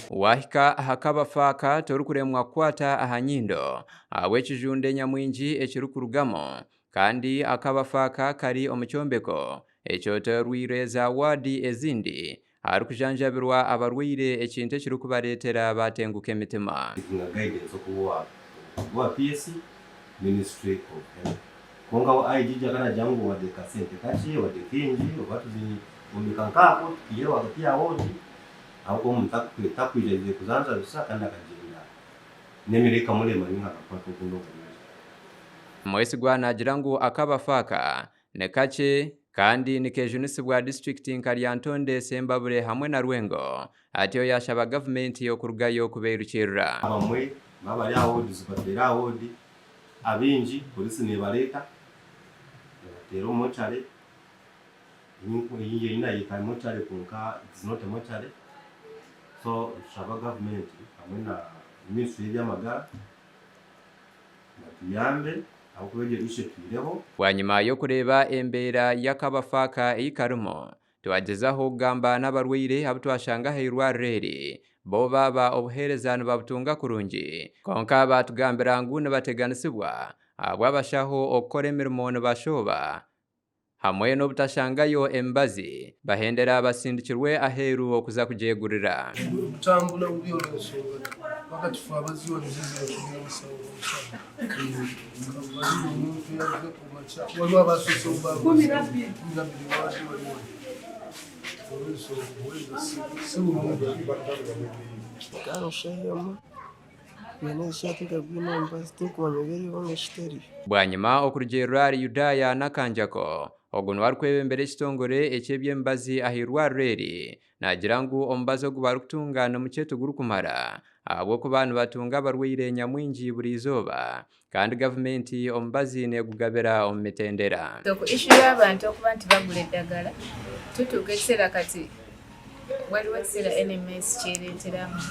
Wahika Akabafu torukuremwa kwata ahanyindo aw'ekijunde nyamwingi ekirukurugamo kandi Akabafu kari omukyombeko ekyotorwire za wadi ezindi harikujanjabirwa abarwire ekintu ekirikubaretera batenguka emitima. Ministry of Health. Konga wa IG jagana jangu wade kasente kachi wade kinji watu zini umikankako kiyo wakatia wodi hauko mtakwije kuzanza rusa kandi akagenda nemireka mule maninga akapato kundo mwesigwa nagira ngu Akabafu ne kache kandi nikejunisibwa district nka Lyantonde Sembabule hamwe na Rwengo atiyo yashaba government yokurugayo kubeirukirira abamwe baba ya wodi zibatera wodi abinji polisi nebaleta batero mochare yinye ina yika mochare kunka it's not a mochare so shaba government hamwe na ministry y'amagara batuyambe akweje ishe twireho wanyuma yo kureba embera y'Akabafu ikarumo twagezaho gamba n'abarwire abutwashanga hirwarere bo baba obuherezano babutunga kurungi konka batugambira ngu nebateganisibwa abwabashaho okukora emirimo nibashoba hamwe n'obutashangayo embazi bahendera basindikirwe aheru okuza kujegurira kutambula ubyolesonga wakati fabaziwa nizizo bwanyuma okurugerura Yudaya nakanjako oguno warikwebembera ekitongore ekyebyembazi ahirwarere nagira ngu omubazi ogu barikutunga nomukyeto gurukumara habwokuba nibatunga abarwire nyamwingi buri izooba kandi gavumenti omubazi negugabira omu mitendera ishu y'abantu okuba nti bagula eddagala tutuuka ekiseera kati waliwo ekiseera NMS kyereeteramu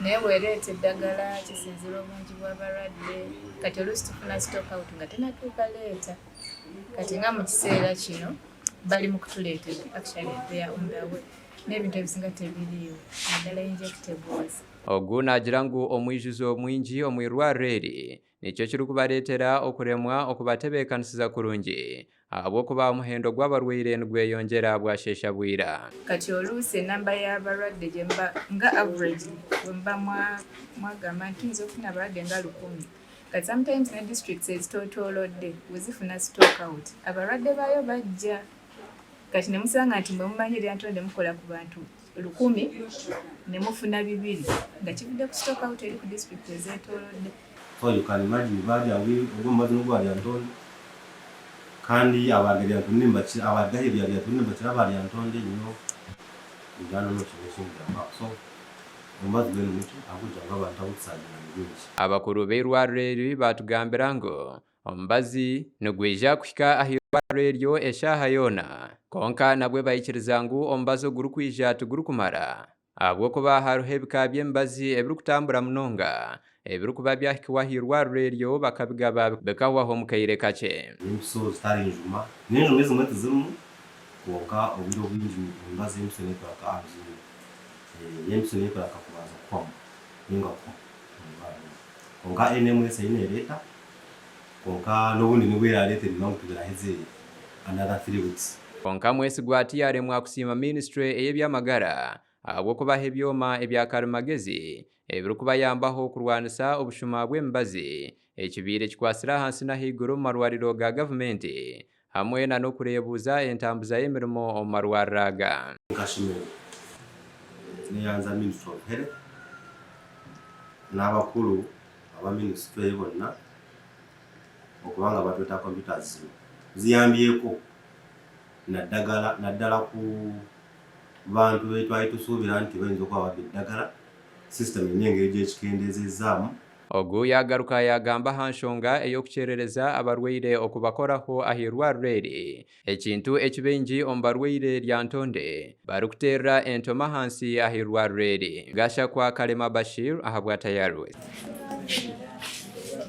naye bwereeta eddagala kisinzira obungi bw'abalwadde kati oluusi tufuna stock out nga tenatuuka leeta kati nga mu kiseera kino bali mu kutuleetera actually they are on their way n'ebintu ebisinga tebiriiwo naddala injectables. Ogu nagira ngu omwijuzo mwingi omwirwarere nikyo kirikubaretera okuremwa okubatebekanisiza kurungi habwokuba omuhendo gw'abarwire nigweyongera bwashesha bwira kati oluusi enamba y'abalwadde gyemba nga average bwemba mwagamba nti nza okufuna abalwadde nga 1,000 kati sometimes ne districts ezitotoolodde wezifuna stock out abalwadde baayo bajja kati nemusanga nti mwe mumanyi Lyantonde mukola ku bantu 1,000 ne mufuna 200 nga kivudde ku stock out eri ku district ezetoolodde. So you can imagine baadhi ogumbazi n'ogwa Lyantonde kandi abagera tunimba abagahiri ya Lyantonde batira Lyantonde nyo ujana no kintu so ombazi bene muti akujanga abantu abutsajira n'ibindi abakuru b'irwarere batugambira ngo omubazi nigwija kuhika ahirwareryo eshaha yona konka nabwe bayikiriza ngu omubazi ogurukwija tugurukumara habwokuba hariho ebika by'embazi ebirikutambura munonga ebirikuba byahikibwa ahirwareryo bakabigaba bikahwaho mu kaire kakye empiso zitari njuma n'enjuma ezimwe tizirimu konka obwire obwingi embazi empiso nekoraka ahaziri empiso nekoraka kubaza kwamu ningako konka NMS inereeta konka n'obundi nibwerarete nimangu tubiraheze another 3 weeks konka mwesigwa atiyaremwa kusiima ministry ey'ebyamagara habwokubaha ebyoma ebyakarimagezi ebirikubayambaho kurwanisa obushuma bw'emibazi ekibiire kikwasira ahansi n'ahaiguru mu marwariro ga gavumenti hamwe n'okureebuza entambuza y'emirimo omu marwariro aga nkashimira neyanza Ministry of Health n'abakuru aba ministry bonna okubanga batweta computers ziyambyeko naddala ku bantu betwali tusuubira nti bayinza okuba babba eddagala system enyengeri gy'ekikendezezaamu. Ogu yagaruka yagamba hanshonga eyokukyerereza abarwaire okubakoraho ahirwarere ekintu ekibengi omu barwaire Lyantonde barikuterera entoma hansi ahirwarere gasha kwa Kalema Bashir ahabwa Tayarwe.